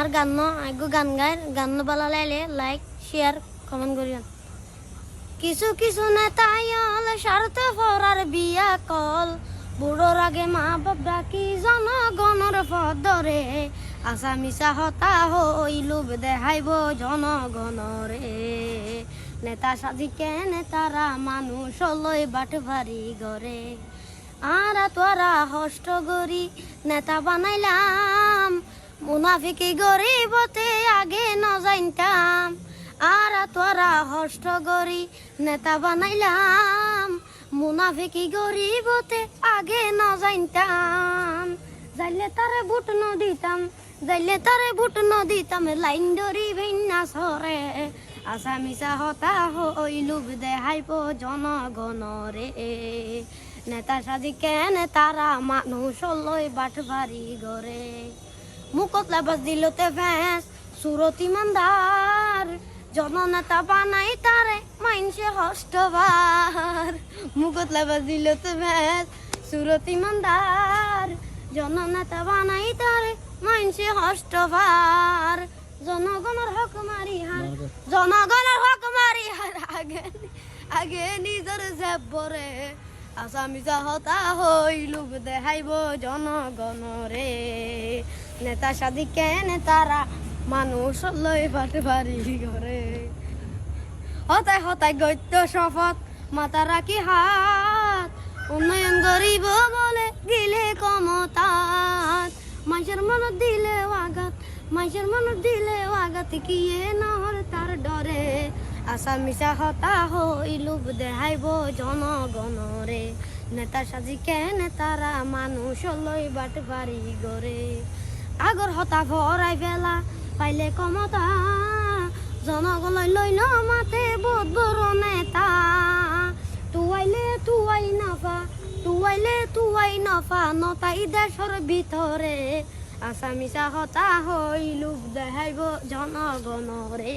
আর গান আগে গান গায় গান ভালো লাগলে লাইক শেয়ার কমেন্ট করিয়েন। কিছু কিছু নেতাই হলে স্বার্থ ফরার বিয়া কল বুড়োর আগে মা বাপ ডাকি জনগণের পথ ধরে আশা মিশা হতা হই লোভ দেখাইব জনগণরে নেতা সাজিকে নেতারা মানুষ লই বাট ভারি গরে আর তোরা হষ্ট গরি নেতা বানাইলাম মুনাফিকি গরিবতে আগে ন জানতাম আর তোরা হষ্ট গরি নেতা বানাইলাম মুনাফিকি গরিবতে আগে ন জানতাম যাইলে তারে বুট ন দিতাম যাইলে তারে বুট ন দিতাম লাইন ধরি ভিন্না সরে আশা মিশা হতা হই লোভ দেখাইব জনগণরে নেতা সাজিকে নেতারা মানুষ লই বাট ভারি গরে মুখত লেবাস দিলতে ভেস সুরতি মন্দার জননেতা বানাই তারে মাইনসে হষ্টবার মুখত লেবাস দিলতে ভেস সুরতি মন্দার জননেতা বানাই তারে মাইনসে হষ্টবার জনগণের হক মারি হার জনগণের হক মারি হার আগে আগে নিজের জেবরে আশা মিশা হতা হই লোভ দেখাইব জনগণরে নেতা সাদিকে নেতারা মানুষ লই বাট ভারি ঘরে হতায় হতায় গত্য শপথ মাতা রাখি হাত উন্নয়ন গরিব বলে গিলে কমতাত মানুষের মনত দিলে আঘাত মানুষের মনত দিলে আঘাত কিয়ে নহর তার ডরে আশা মিশা হতা হই লোভ দেখাইব জনগণরে নেতা সাজিকে নেতারা মানুষ লই বাট ভারি গরে আগর হতা ভরাই ফেলা পাইলে কমতা জনগণ লইল মাতে বহুত বড় নেতা তুয়াইলে তুয়াই নাফা তুয়াইলে তুয়াই নাফা নতাই দেশের ভিতরে আশা মিশা হতা হই লোভ দেখাইব জনগণরে।